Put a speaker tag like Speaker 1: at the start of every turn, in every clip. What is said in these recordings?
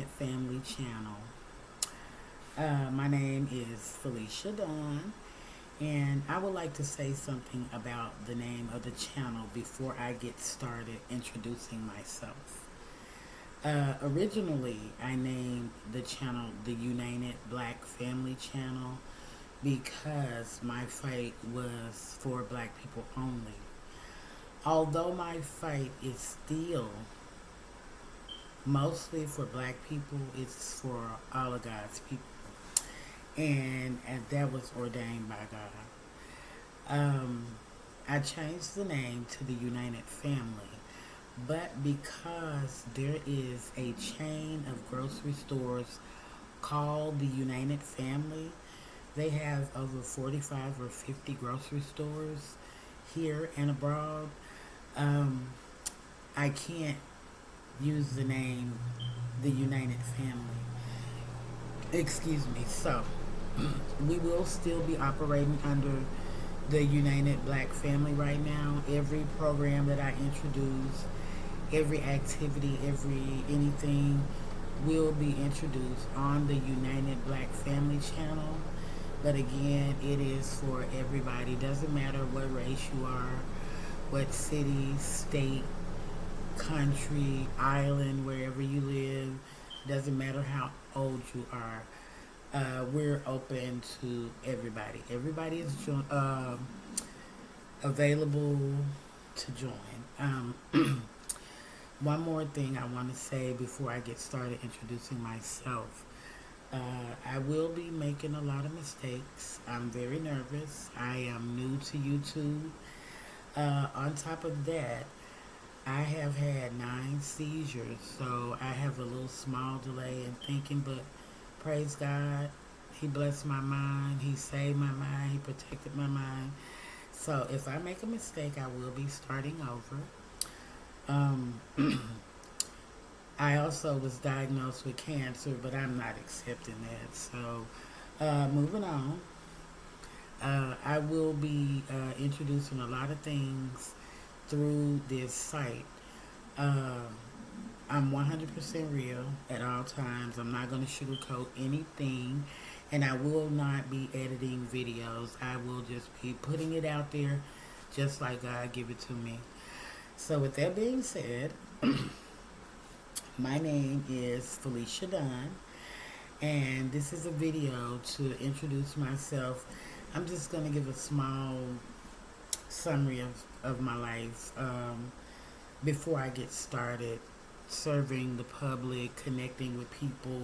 Speaker 1: Family channel. My name is Felicia Dawn, and I would like to say something about the name of the channel before I get started introducing myself. Originally, I named the channel the United Black Family Channel because my fight was for black people only. Although my fight is still mostly for black people, it's for all of God's people. And that was ordained by God. I changed the name to the United Family, but because there is a chain of grocery stores called the United Family, they have over 45 or 50 grocery stores here and abroad. Um, I can't use the name the United Family. Excuse me. So, we will still be operating under the United Black Family right now. Every program that I introduce, every activity, every anything will be introduced on the United Black Family channel. But again, it is for everybody. Doesn't matter what race you are, what city, state, country, island, wherever you live. Doesn't matter how old you are. We're open to everybody. Everybody is available to join. One more thing I want to say before I get started introducing myself. I will be making a lot of mistakes. I'm very nervous. I am new to YouTube. On top of that, I have had 9 seizures, so I have a little small delay in thinking, but praise God, He blessed my mind, He saved my mind, He protected my mind. So if I make a mistake, I will be starting over. Um, I also was diagnosed with cancer, but I'm not accepting that. So moving on, I will be introducing a lot of things through this site. Uh, I'm 100% real at all times. I'm not going to sugarcoat anything, and I will not be editing videos. I will just be putting it out there just like God give it to me. So with that being said, my name is Felicia Dunn, and this is a video to introduce myself. I'm just going to give a small summary of my life before I get started serving the public, connecting with people.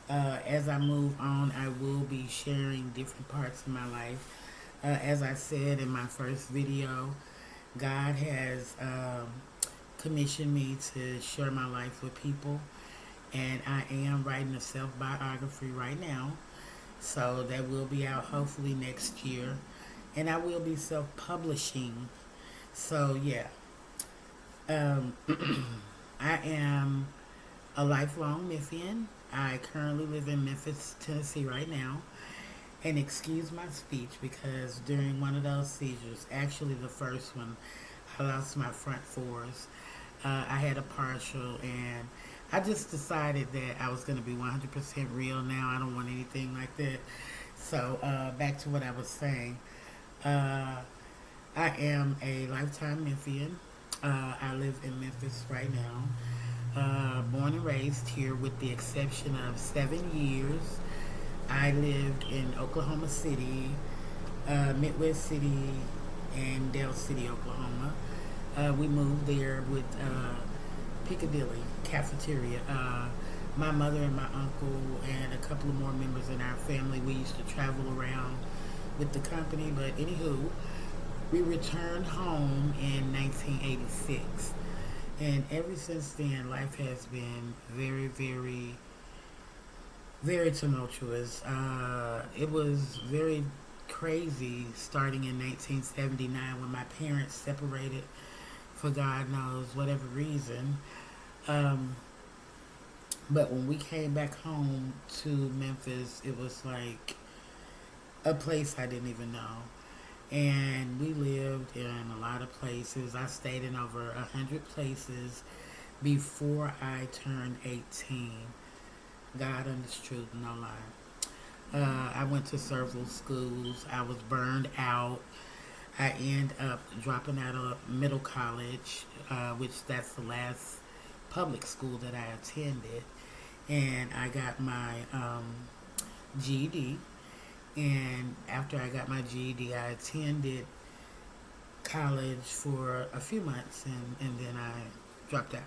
Speaker 1: As I move on, I will be sharing different parts of my life. As I said in my first video, God has commissioned me to share my life with people, and I am writing a self-biography right now. So that will be out hopefully next year, and I will be self-publishing. So yeah, um, I am a lifelong Memphian. I currently live in Memphis, Tennessee right now. And excuse my speech because during one of those seizures, actually the first one, I lost my front fours. I had a partial, and I just decided that I was going to be 100% real now. I don't want anything like that. So back to what I was saying. Uh, I am a lifetime Memphian. I live in Memphis right now. Born and raised here with the exception of 7 years. I lived in Oklahoma City, Midwest City, and Dale City, Oklahoma. We moved there with Piccadilly Cafeteria. My mother and my uncle and a couple of more members in our family, we used to travel around with the company. But anywho, we returned home in 1986. And ever since then, life has been very, very, very tumultuous. It was very crazy starting in 1979 when my parents separated for God knows whatever reason. Um, but when we came back home to Memphis, it was like a place I didn't even know. And we lived in a lot of places. I stayed in over 100 places before I turned 18. God honest truth, no lie. I went to several schools. I was burned out. I end up dropping out of middle college, which that's the last public school that I attended, and I got my GED. And after I got my GED, I attended college for a few months, and then I dropped out.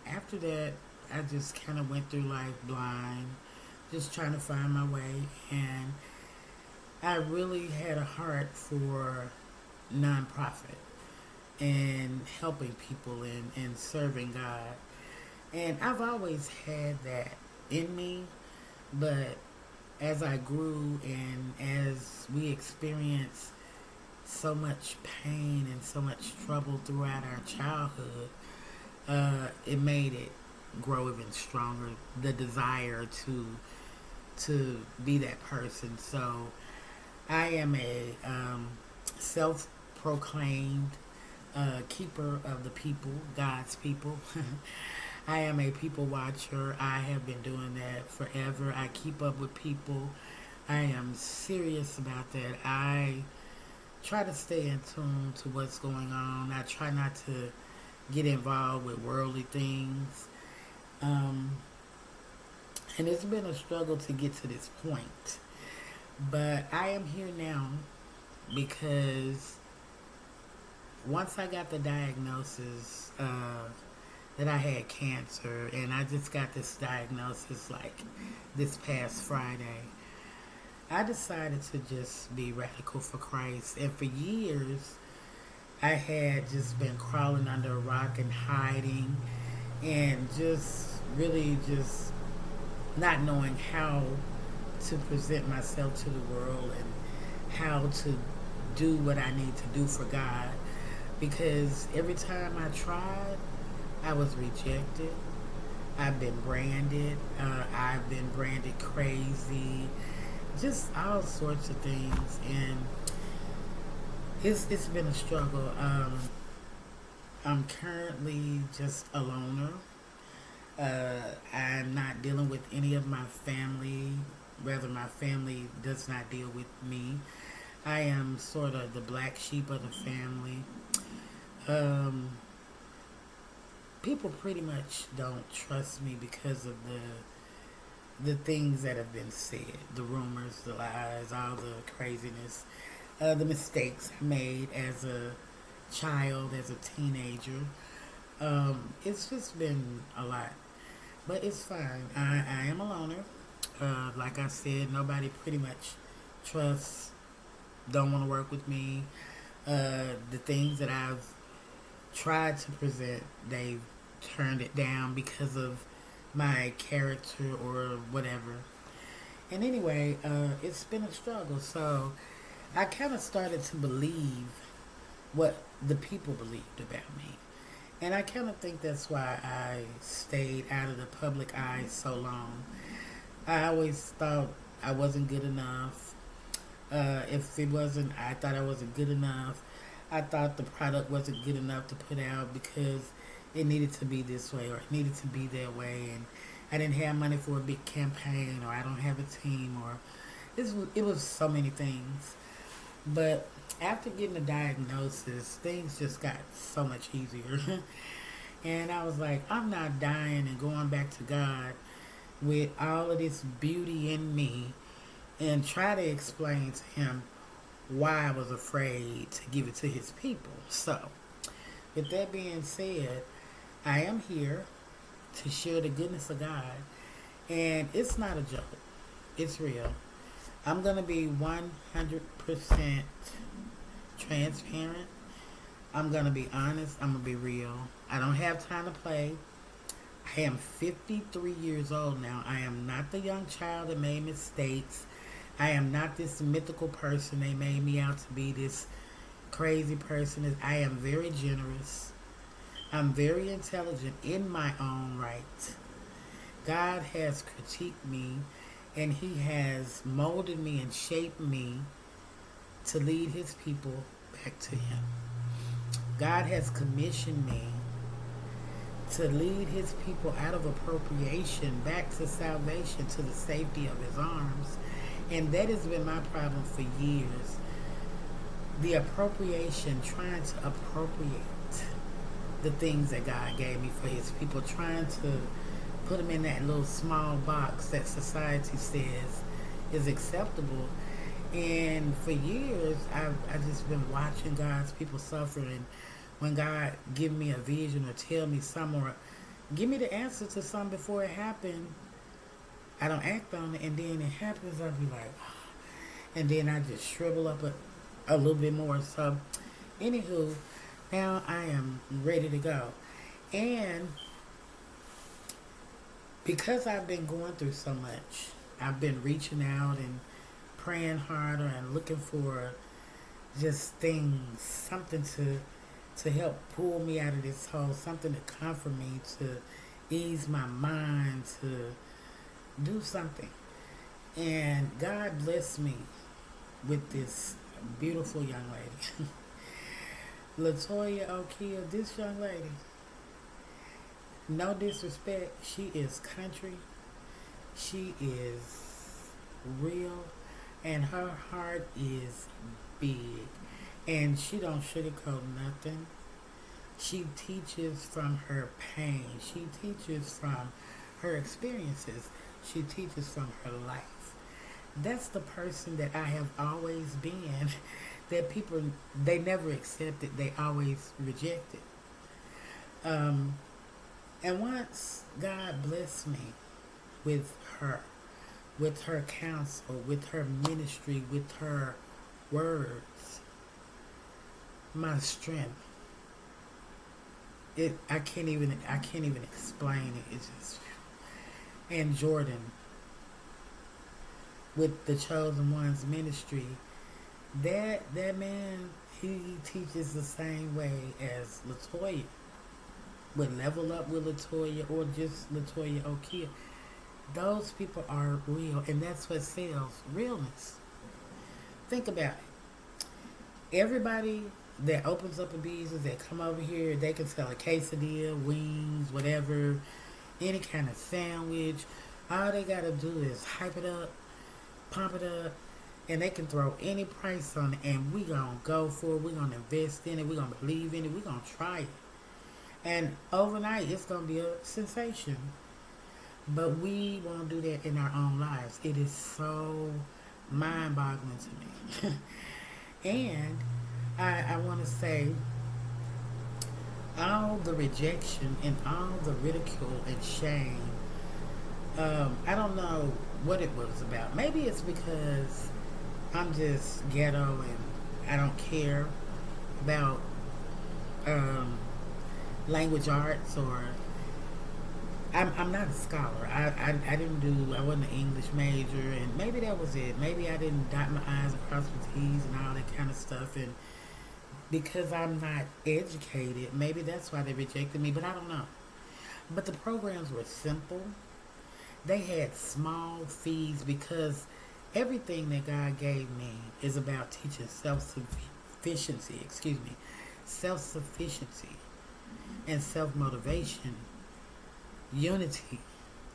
Speaker 1: After that, I just kind of went through life blind, just trying to find my way, and I really had a heart for nonprofit and helping people and serving God. And I've always had that in me, but as I grew and as we experienced so much pain and so much trouble throughout our childhood, it made it grow even stronger. The desire to be that person. So I am a self-proclaimed keeper of the people, God's people. I am a people watcher. I have been doing that forever. I keep up with people. I am serious about that. I try to stay in tune to what's going on. I try not to get involved with worldly things. And it's been a struggle to get to this point. But I am here now because once I got the diagnosis that I had cancer, and I just got this diagnosis like this past Friday, I decided to just be radical for Christ. And for years, I had just been crawling under a rock and hiding and just really just not knowing how to present myself to the world and how to do what I need to do for God. Because every time I tried, I was rejected. I've been branded. I've been branded crazy. Just all sorts of things. And it's been a struggle. I'm currently just a loner. I'm not dealing with any of my family. Rather, my family does not deal with me. I am sort of the black sheep of the family. People pretty much don't trust me because of the things that have been said, the rumors, the lies, all the craziness, the mistakes I made as a child, as a teenager. It's just been a lot, but it's fine. I am a loner. Like I said, nobody pretty much trusts, don't want to work with me. The things that I've tried to present, they've turned it down because of my character or whatever. And anyway, it's been a struggle. So I kind of started to believe what the people believed about me. And I kind of think that's why I stayed out of the public eye so long. I always thought I wasn't good enough. If it wasn't, I thought I wasn't good enough. I thought the product wasn't good enough to put out because it needed to be this way or it needed to be that way. And I didn't have money for a big campaign, or I don't have a team, or it was so many things. But after getting the diagnosis, things just got so much easier. And I was like, I'm not dying and going back to God with all of this beauty in me and try to explain to him why I was afraid to give it to his people. So, with that being said, I am here to share the goodness of God. And it's not a joke. It's real. I'm going to be 100% transparent. I'm going to be honest. I'm going to be real. I don't have time to play. I am 53 years old now. I am not the young child that made mistakes. I am not this mythical person they made me out to be, this crazy person. I am very generous. I'm very intelligent in my own right. God has critiqued me, and he has molded me and shaped me to lead his people back to him. God has commissioned me to lead his people out of appropriation back to salvation, to the safety of his arms. And that has been my problem for years. The appropriation, trying to appropriate the things that God gave me for his people, trying to put them in that little small box that society says is acceptable. And for years, I've just been watching God's people suffer. And when God give me a vision or tell me something or give me the answer to something before it happened, I don't act on it. And then it happens, I'll be like, and then I just shrivel up a little bit more. So, anywho, now I am ready to go. And because I've been going through so much, I've been reaching out and praying harder and looking for just things, something to help pull me out of this hole, something to comfort me, to ease my mind, to do something. And God blessed me with this beautiful young lady. Latoya Okia, this young lady, no disrespect, she is country, she is real, and her heart is big, and she don't sugarcoat nothing. She teaches from her pain, she teaches from her experiences, she teaches from her life. That's the person that I have always been, that people, they never accepted, they always rejected. And once God blessed me with her counsel, with her ministry, with her words, my strength, I can't even explain it. It's just, and Jordan with the Chosen Ones ministry, that man, he teaches the same way as Latoya. Would Level Up with Latoya or just Latoya Okia. Those people are real, and that's what sells, realness. Think about it. Everybody that opens up a business, that come over here, they can sell a quesadilla, wings, whatever, any kind of sandwich. All they gotta do is hype it up, pump it up, and they can throw any price on it, and we gonna go for it. We gonna invest in it. We gonna believe in it. We gonna try it. And overnight, it's going to be a sensation. But we won't do that in our own lives. It is so mind-boggling to me. And I want to say, all the rejection and all the ridicule and shame, I don't know what it was about. Maybe it's because I'm just ghetto and I don't care about language arts, or I'm not a scholar. I wasn't an English major, and maybe that was it. Maybe I didn't dot my I's and cross my T's and all that kind of stuff, and because I'm not educated, maybe that's why they rejected me, but I don't know. But the programs were simple. They had small fees because everything that God gave me is about teaching self-sufficiency, self-sufficiency and self-motivation, unity,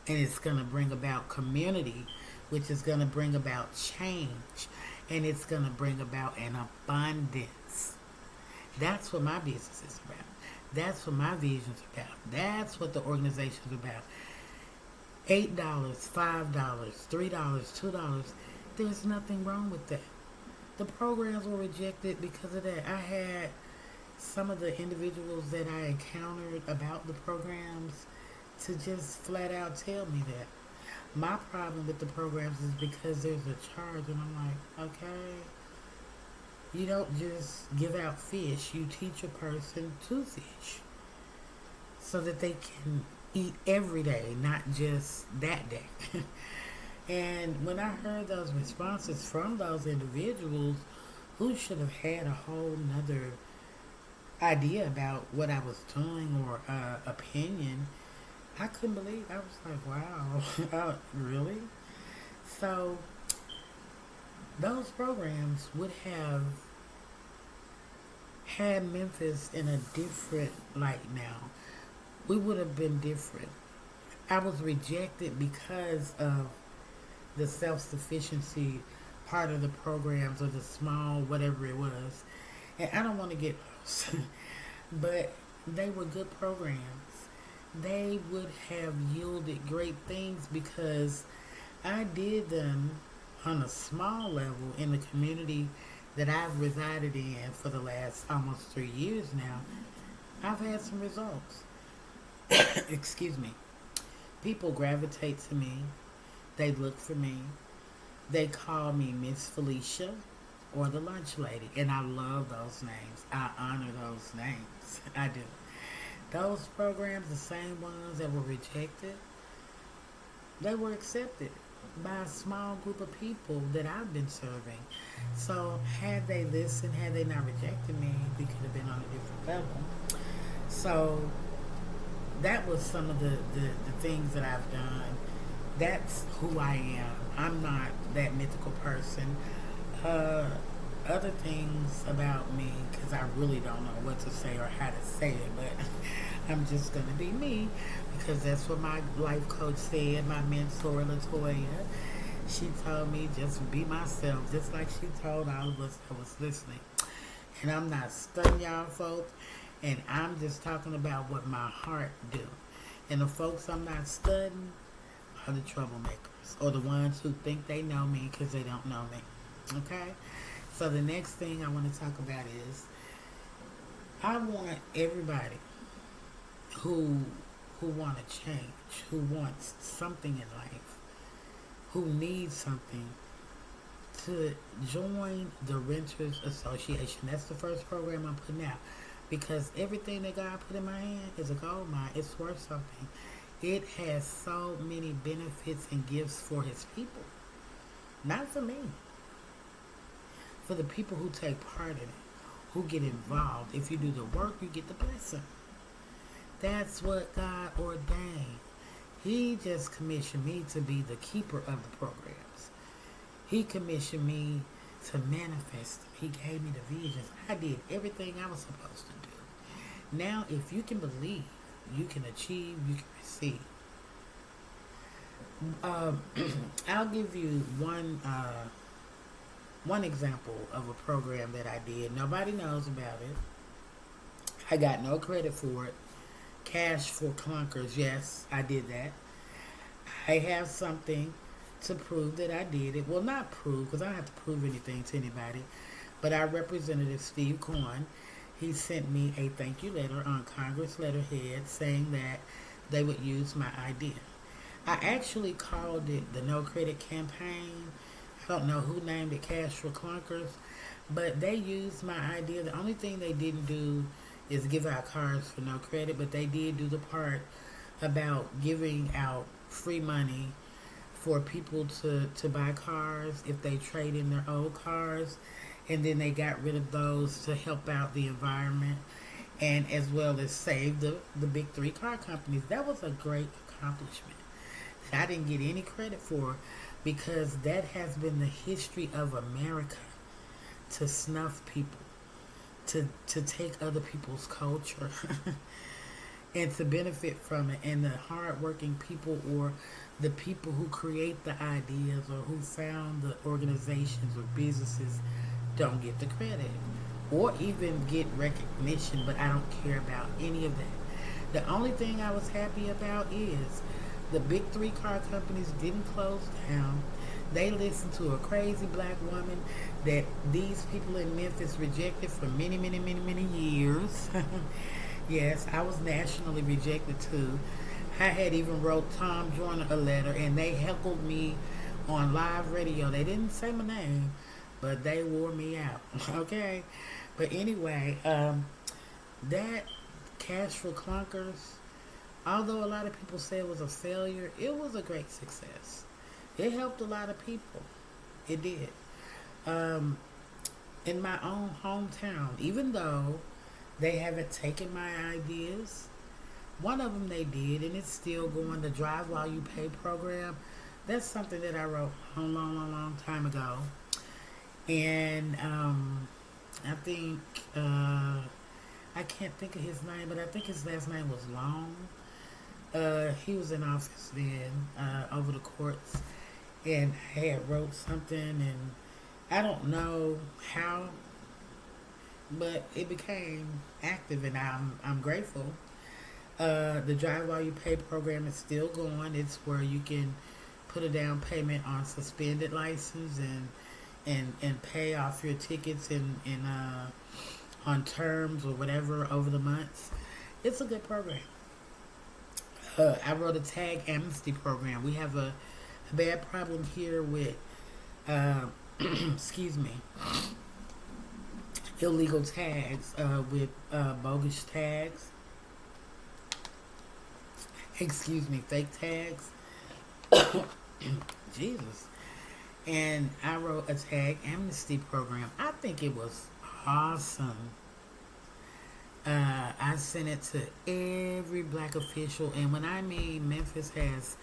Speaker 1: and it's going to bring about community, which is going to bring about change, and it's going to bring about an abundance. That's what my business is about. That's what my vision's about. That's what the organization's about. $8, $5, $3, $2, there's nothing wrong with that. The programs were rejected because of that. I had some of the individuals that I encountered about the programs to just flat out tell me that. My problem with the programs is because there's a charge, and I'm like, okay, you don't just give out fish, you teach a person to fish so that they can eat every day, not just that day. And when I heard those responses from those individuals who should have had a whole nother idea about what I was doing or opinion, I couldn't believe. I was like, wow, really? So those programs would have had Memphis in a different light now. we would have been different. I was rejected because of the self sufficiency part of the programs or the small whatever it was. And I don't want to get lost, but they were good programs. They would have yielded great things because I did them on a small level in the community that I've resided in for the last almost 3 years now. I've had some results. Excuse me. People gravitate to me. They look for me. They call me Miss Felicia or the lunch lady. And I love those names. I honor those names. I do. Those programs, the same ones that were rejected, they were accepted by a small group of people that I've been serving. So had they listened, had they not rejected me, we could have been on a different level. So that was some of the things that I've done. That's who I am. I'm not that mythical person. Uh, Other things about me, because I really don't know what to say or how to say it, but I'm just going to be me because that's what my life coach said, my mentor, Latoya. She told me just be myself, just like she told all of us that was listening. And I'm not stunning y'all folks, and I'm just talking about what my heart do. And the folks I'm not studying are the troublemakers or the ones who think they know me because they don't know me. Okay? So the next thing I want to talk about is I want everybody who want to change, who wants something in life, who needs something, to join the Renters Association. That's the first program I'm putting out because everything that God put in my hand is a gold mine. It's worth something. It has so many benefits and gifts for His people, not for me. For the people who take part in it, who get involved. If you do the work, you get the blessing. That's what God ordained. He just commissioned me to be the keeper of the programs. He commissioned me to manifest them. He gave me the visions. I did everything I was supposed to do. Now, if you can believe, you can achieve, you can receive. Um, I'll give you one example of a program that I did. Nobody knows about it. I got no credit for it. Cash for clunkers. Yes, I did that. I have something to prove that I did it. Well, not prove, because I don't have to prove anything to anybody. But our representative, Steve Cohen, he sent me a thank you letter on Congress letterhead saying that they would use my idea. I actually called it the No Credit Campaign. I don't know who named it Cash for Clunkers, but they used my idea. The only thing they didn't do is give out cards for no credit, but they did do the part about giving out free money for people to buy cars if they trade in their old cars, and then they got rid of those to help out the environment and as well as save the big three car companies. That was a great accomplishment that I didn't get any credit for because that has been the history of America, to snuff people, to take other people's culture and to benefit from it. And the hardworking people or the people who create the ideas or who found the organizations or businesses don't get the credit or even get recognition, but I don't care about any of that. The only thing I was happy about is the big three car companies didn't close down. They listened to a crazy black woman that these people in Memphis rejected for many, many, many, many years. Yes, I was nationally rejected too. I had even wrote Tom Joyner a letter, and they heckled me on live radio. They didn't say my name, but they wore me out. Okay? But anyway, that Cash for Clunkers, although a lot of people say it was a failure, it was a great success. It helped a lot of people. It did. In my own hometown, even though they haven't taken my ideas, one of them they did, and it's still going, the Drive While You Pay program. That's something that I wrote a long, long, long time ago. And I think I can't think of his name, but I think his last name was Long. He was in office then, over the courts, and I had wrote something, and I don't know how, but it became active, and I'm grateful. The Drive While You Pay program is still going. It's where you can put a down payment on suspended license and pay off your tickets and on terms or whatever over the months. It's a good program. I wrote a tag amnesty program. We have a bad problem here with, excuse me, illegal tags, with bogus tags. Excuse me, fake tags. Jesus. And I wrote a tag amnesty program. I think it was awesome. I sent it to every black official, and when I mean Memphis has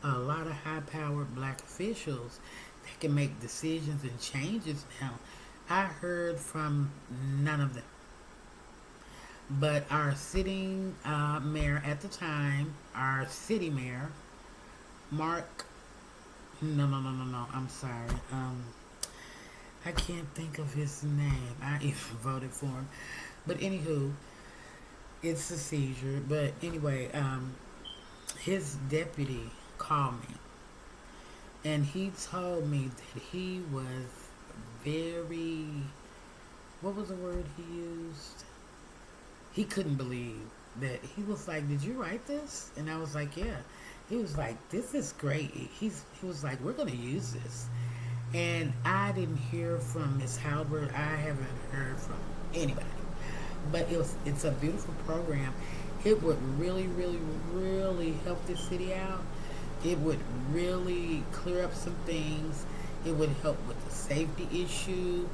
Speaker 1: a lot of high-powered black officials that can make decisions and changes now, I heard from none of them. But our sitting mayor at the time, our city mayor, Mark, no, I'm sorry. I can't think of his name. I even voted for him. But anywho, it's a seizure. But anyway, his deputy called me. And he told me that he was very, what was the word he used? He couldn't believe that. He was like, "Did you write this?" And I was like, "Yeah." He was like, "This is great." He was like, "We're going to use this." And I didn't hear from Miss Halbert. I haven't heard from anybody. But it's a beautiful program. It would really, really, really help the city out. It would really clear up some things. It would help with the safety issue.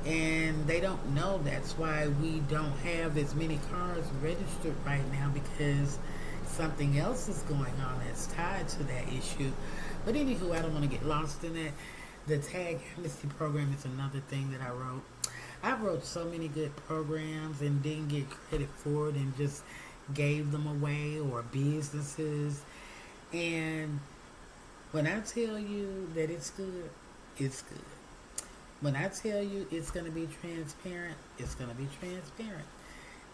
Speaker 1: And they don't know that's why we don't have as many cars registered right now, because something else is going on that's tied to that issue. But anywho, I don't want to get lost in that. The tag amnesty program is another thing that I wrote. I wrote so many good programs and didn't get credit for it and just gave them away, or businesses. And when I tell you that it's good, it's good. When I tell you it's going to be transparent, it's going to be transparent.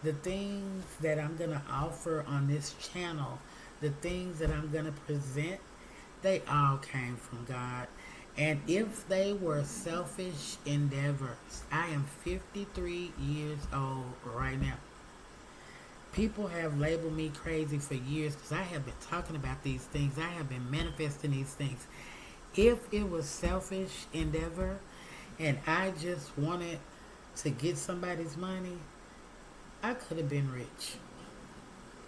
Speaker 1: The things that I'm going to offer on this channel, the things that I'm going to present, they all came from God. And if they were selfish endeavors, I am 53 years old right now. People have labeled me crazy for years because I have been talking about these things. I have been manifesting these things. If it was selfish endeavor and I just wanted to get somebody's money, I could have been rich.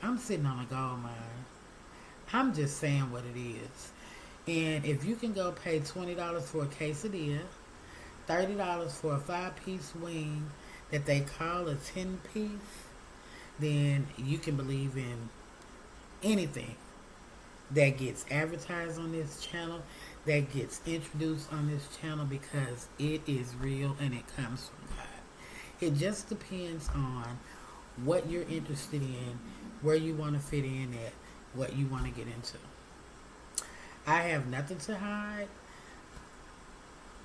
Speaker 1: I'm sitting on a gold mine. I'm just saying what it is. And if you can go pay $20 for a quesadilla, $30 for a 5-piece wing that they call a 10-piece, then you can believe in anything that gets advertised on this channel, that gets introduced on this channel, because it is real and it comes from God. It just depends on what you're interested in, where you want to fit in at, what you want to get into. I have nothing to hide.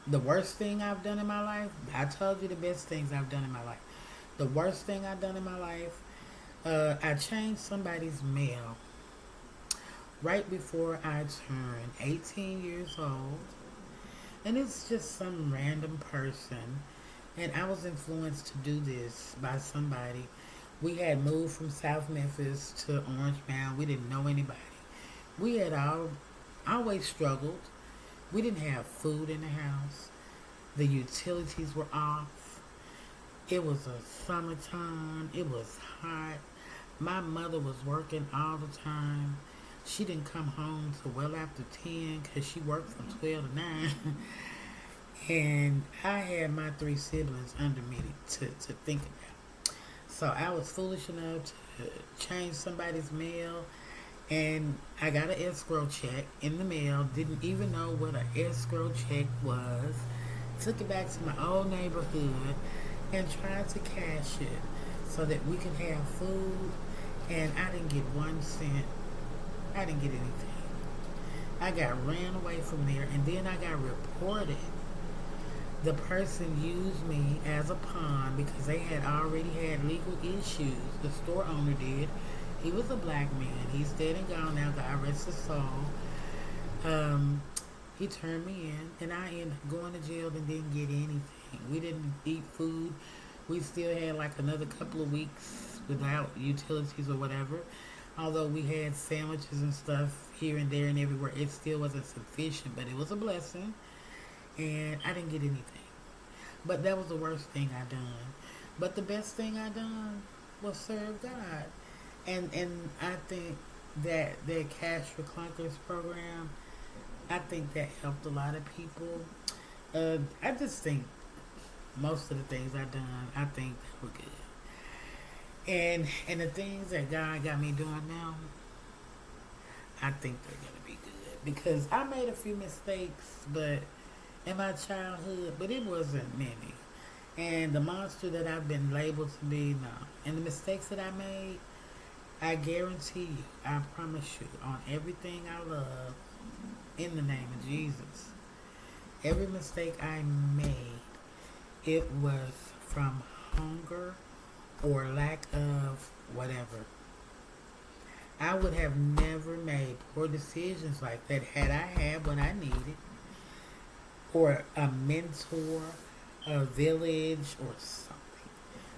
Speaker 1: The worst thing I've done in my life, I told you the best things I've done in my life. The worst thing I've done in my life, I changed somebody's mail right before I turned 18 years old. And it's just some random person. And I was influenced to do this by somebody. We had moved from South Memphis to Orange Mound. We didn't know anybody. We had always struggled. We didn't have food in the house. The utilities were off. It was a summertime. It was hot. My mother was working all the time. She didn't come home till well after 10 because she worked from 12 to 9. And I had my 3 siblings under me to think about. So I was foolish enough to change somebody's mail. And I got an escrow check in the mail. Didn't even know what an escrow check was. Took it back to my old neighborhood and tried to cash it. so that we could have food. And I didn't get 1 cent. I didn't get anything. I got ran away from there, and then I got reported. The person used me as a pawn because they had already had legal issues. The store owner did. He was a black man. He's dead and gone now. God rest his soul. He turned me in, and I ended up going to jail and didn't get anything. We didn't eat food. We still had like another couple of weeks without utilities or whatever. Although we had sandwiches and stuff here and there and everywhere, it still wasn't sufficient, but it was a blessing. And I didn't get anything. But that was the worst thing I done. But the best thing I done was serve God. And I think that Cash for Clunkers program, I think that helped a lot of people. I just think most of the things I done, I think they were good. And the things that God got me doing now, I think they're gonna be good because I made a few mistakes, but in my childhood, but it wasn't many. And the monster that I've been labeled to be, no. And the mistakes that I made, I guarantee you, I promise you, on everything I love, in the name of Jesus, every mistake I made, it was from hunger or lack of whatever. I would have never made poor decisions like that had I had what I needed, or a mentor, a village, or something.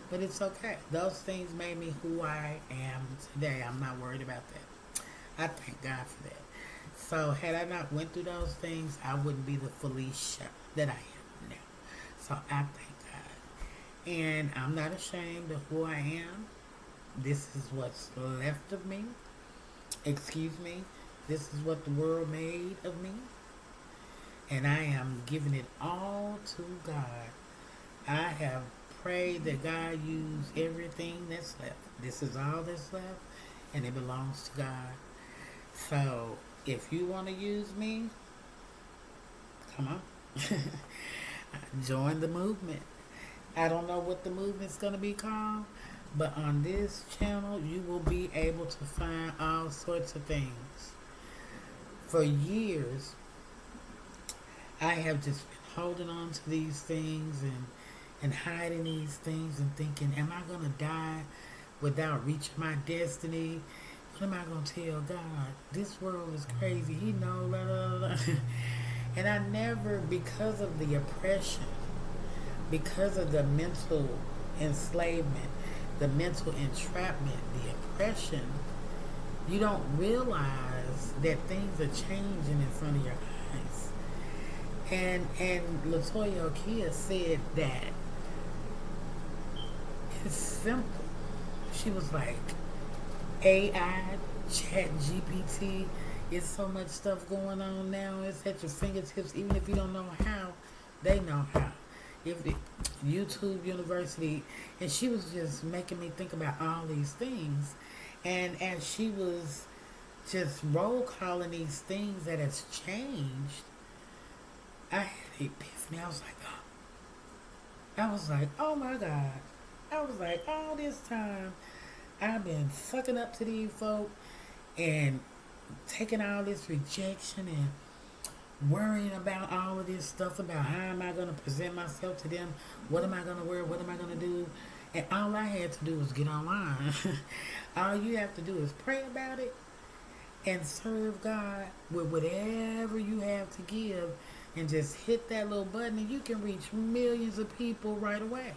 Speaker 1: But it's okay. Those things made me who I am today. I'm not worried about that. I thank God for that. So had I not went through those things, I wouldn't be the Felicia that I am now. So I thank God. And I'm not ashamed of who I am. This is what's left of me. Excuse me. This is what the world made of me. And I am giving it all to God. I have prayed that God use everything that's left. This is all that's left, and it belongs to God. So, if you want to use me, come on. Join the movement. I don't know what the movement's going to be called, but on this channel, you will be able to find all sorts of things. For years, I have just been holding on to these things and hiding these things and thinking, am I going to die without reaching my destiny? What am I going to tell God? This world is crazy. He knows, blah, blah, blah. And I never, because of the oppression, because of the mental enslavement, the mental entrapment, the oppression, you don't realize that things are changing in front of your eyes. And Latoya Okia said that it's simple. She was like, AI, Chat GPT, it's so much stuff going on now. It's at your fingertips. Even if you don't know how, they know how. If the YouTube University, and she was just making me think about all these things. And as she was just roll calling these things that has changed, I had an epiphany. I was like, oh my God. I was like, all this time, I've been sucking up to these folk and taking all this rejection and worrying about all of this stuff about how am I going to present myself to them, what am I going to wear, what am I going to do, and all I had to do was get online. All you have to do is pray about it and serve God with whatever you have to give, and just hit that little button and you can reach millions of people right away.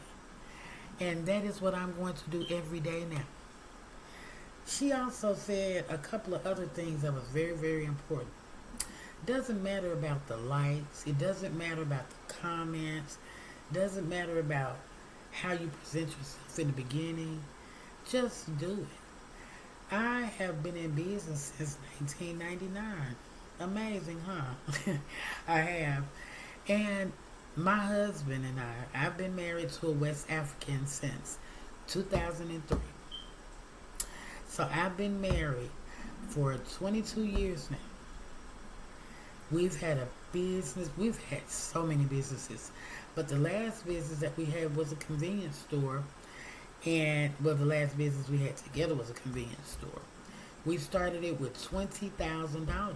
Speaker 1: And that is what I'm going to do every day now. She also said a couple of other things that was very, very important. Doesn't matter about the likes. It doesn't matter about the comments. Doesn't matter about how you present yourself in the beginning. Just do it. I have been in business since 1999. Amazing, huh? I have. And my husband and I've been married to a West African since 2003. So I've been married for 22 years now. We've had a business. We've had so many businesses. But the last business that we had was a convenience store. And well, the last business we had together was a convenience store. We started it with $20,000.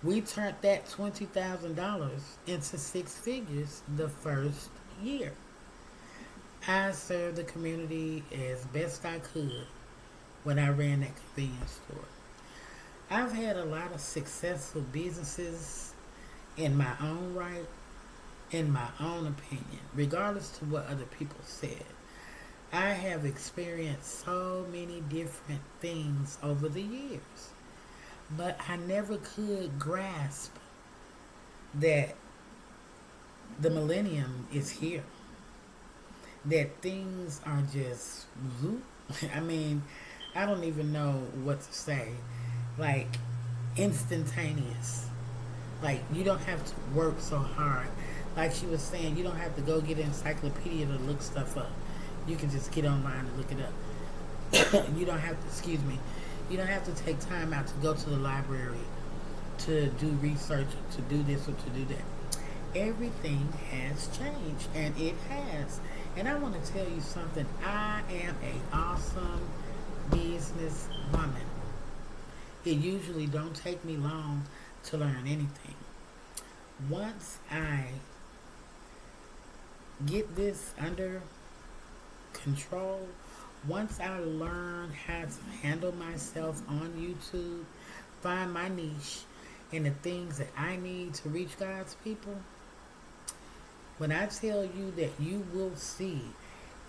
Speaker 1: We turned that $20,000 into six figures the first year. I served the community as best I could when I ran that convenience store. I've had a lot of successful businesses in my own right, in my own opinion, regardless to what other people said. I have experienced so many different things over the years, but I never could grasp that the millennium is here. That things are just, I mean, I don't even know what to say. Like, instantaneous. Like, you don't have to work so hard. Like she was saying, you don't have to go get an encyclopedia to look stuff up. You can just get online and look it up. You don't have to, excuse me, you don't have to take time out to go to the library to do research, to do this or to do that. Everything has changed, and it has. And I want to tell you something. I am a awesome business woman. It usually don't take me long to learn anything. Once I get this under control, once I learn how to handle myself on YouTube, find my niche and the things that I need to reach God's people, when I tell you that you will see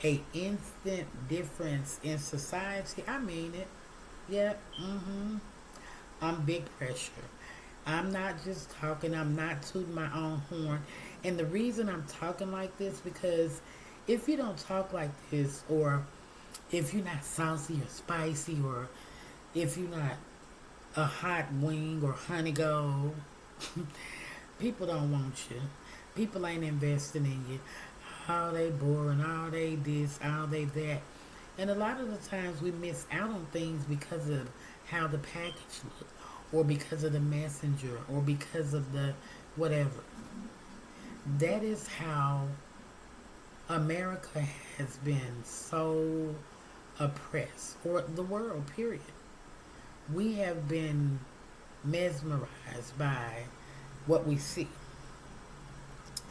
Speaker 1: a instant difference in society, I mean it. Yeah, I'm big pressure. I'm not just talking, I'm not tooting my own horn. And the reason I'm talking like this, because if you don't talk like this, or if you're not saucy or spicy, or if you're not a hot wing or honey gold, people don't want you. People ain't investing in you. All they boring, all they this, all they that. And a lot of the times we miss out on things because of how the package looks, or because of the messenger, or because of the whatever. That is how America has been so oppressed, or the world, period. We have been mesmerized by what we see,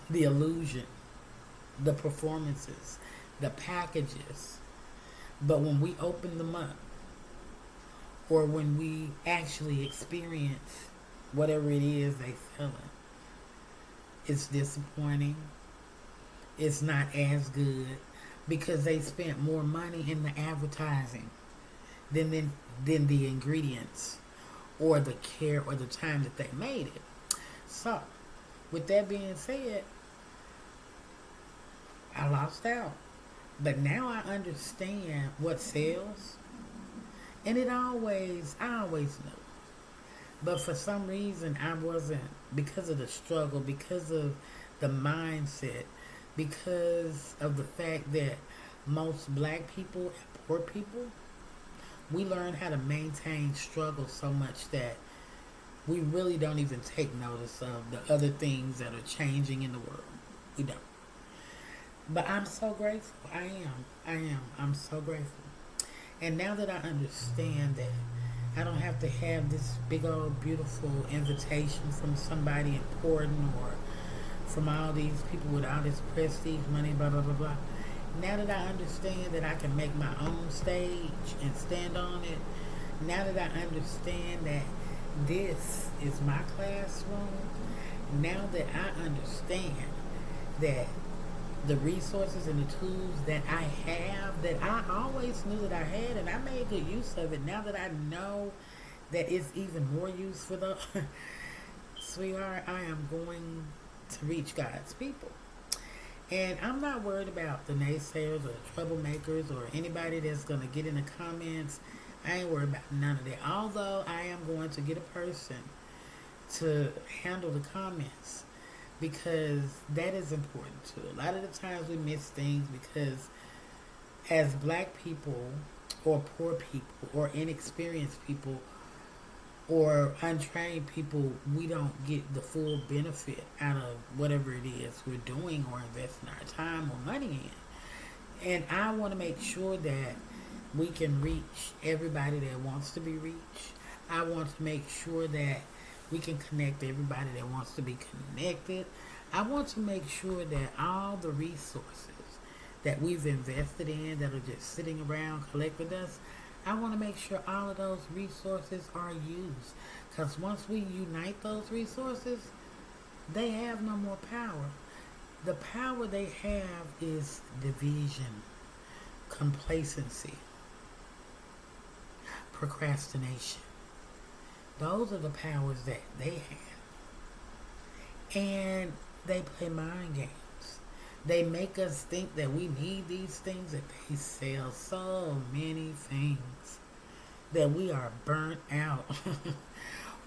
Speaker 1: the illusion, the performances, the packages. But when we open them up, or when we actually experience whatever it is they selling, it's disappointing. It's not as good because they spent more money in the advertising than the ingredients or the care or the time that they made it. So, with that being said, I lost out. But now I understand what sells. And I always knew. But for some reason, I wasn't, because of the struggle, because of the mindset, because of the fact that most black people and poor people, we learn how to maintain struggle so much that we really don't even take notice of the other things that are changing in the world. We don't. But I'm so grateful. I am. I'm so grateful. And now that I understand that I don't have to have this big old beautiful invitation from somebody important, or from all these people with all this prestige, money, blah, blah, blah, blah. Now that I understand that I can make my own stage and stand on it, now that I understand that this is my classroom, now that I understand that the resources and the tools that I have, that I always knew that I had, and I made good use of it. Now that I know that it's even more useful, though, sweetheart, I am going to reach God's people. And I'm not worried about the naysayers or the troublemakers or anybody that's going to get in the comments. I ain't worried about none of that. Although I am going to get a person to handle the comments, because that is important too. A lot of the times we miss things because as black people or poor people or inexperienced people or untrained people, we don't get the full benefit out of whatever it is we're doing or investing our time or money in. And I want to make sure that we can reach everybody that wants to be reached. I want to make sure that we can connect everybody that wants to be connected. I want to make sure that all the resources that we've invested in that are just sitting around collecting dust, I want to make sure all of those resources are used. Because once we unite those resources, they have no more power. The power they have is division, complacency, procrastination. Those are the powers that they have. And they play mind games. They make us think that we need these things, that they sell so many things that we are burnt out.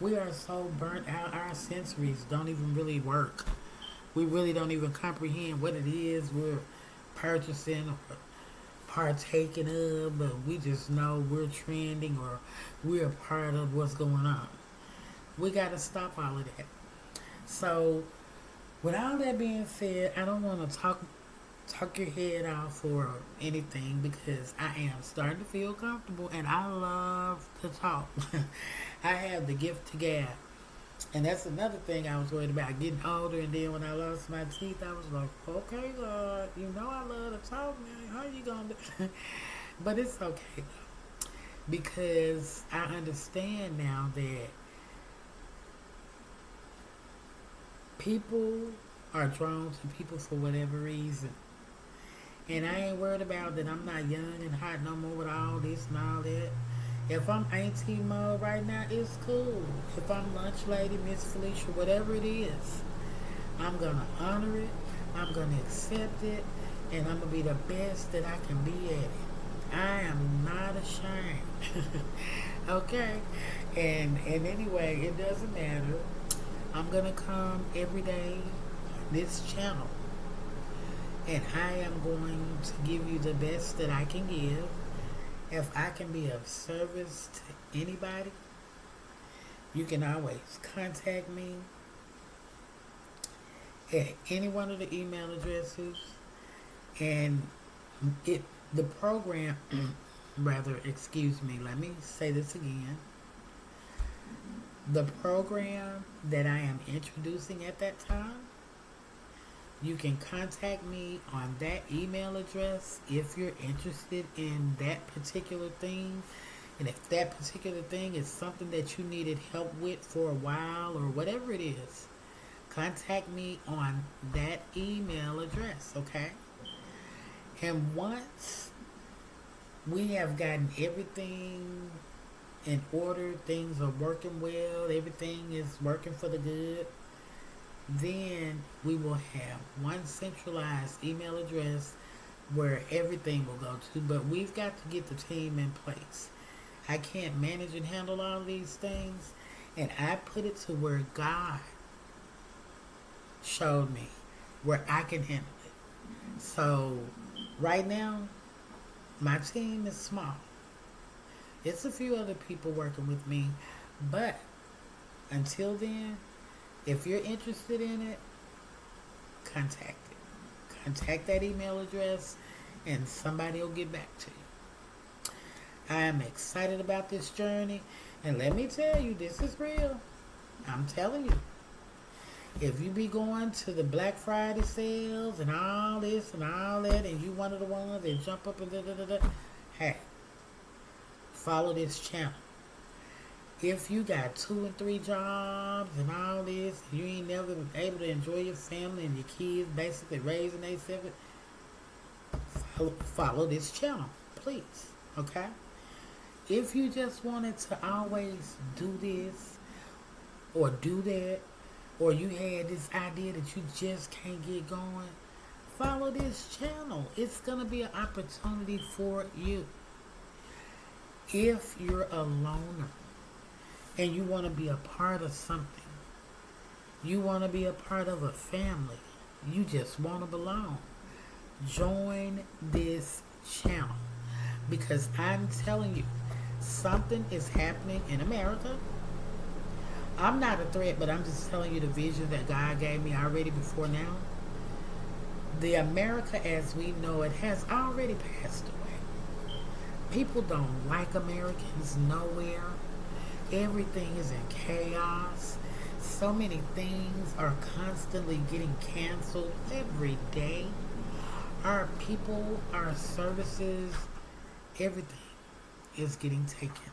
Speaker 1: We are so burnt out, our sensories don't even really work. We really don't even comprehend what it is we're purchasing or partaking of, but we just know we're trending or we're a part of what's going on. We got to stop all of that. So, with all that being said, I don't want to talk your head off or anything because I am starting to feel comfortable and I love to talk. I have the gift to gab. And that's another thing I was worried about, getting older, and then when I lost my teeth, I was like, okay, God, you know I love to talk, man. How you going to do? But it's okay, because I understand now that people are drawn to people for whatever reason. And I ain't worried about that I'm not young and hot no more with all this and all that. If I'm auntie mode right now, it's cool. If I'm lunch lady, Miss Felicia, whatever it is, I'm going to honor it. I'm going to accept it. And I'm going to be the best that I can be at it. I am not ashamed. Okay? And anyway, it doesn't matter. I'm going to come every day on this channel. And I am going to give you the best that I can give. If I can be of service to anybody, you can always contact me at any one of the email addresses. And the program, let me say this again. The program that I am introducing at that time, you can contact me on that email address if you're interested in that particular thing. And if that particular thing is something that you needed help with for a while or whatever it is, contact me on that email address, okay? And once we have gotten everything in order, things are working well, everything is working for the good, then we will have one centralized email address where everything will go to. But we've got to get the team in place. I can't manage and handle all these things. And I put it to where God showed me where I can handle it. So right now, my team is small. It's a few other people working with me. But until then, if you're interested in it, contact it. Contact that email address and somebody will get back to you. I am excited about this journey. And let me tell you, this is real. I'm telling you. If you be going to the Black Friday sales and all this and all that, and you one of the ones that jump up and da-da-da-da, hey, follow this channel. If you got 2 and 3 jobs and all this, you ain't never been able to enjoy your family and your kids basically raising themselves, follow this channel, please, okay? If you just wanted to always do this or do that, or you had this idea that you just can't get going, follow this channel. It's going to be an opportunity for you. If you're a loner, and you want to be a part of something, you want to be a part of a family, you just want to belong, join this channel. Because I'm telling you, something is happening in America. I'm not a threat, but I'm just telling you the vision that God gave me already before now. The America as we know it has already passed away. People don't like Americans nowhere. Everything is in chaos. So many things are constantly getting canceled every day. Our people, our services, everything is getting taken.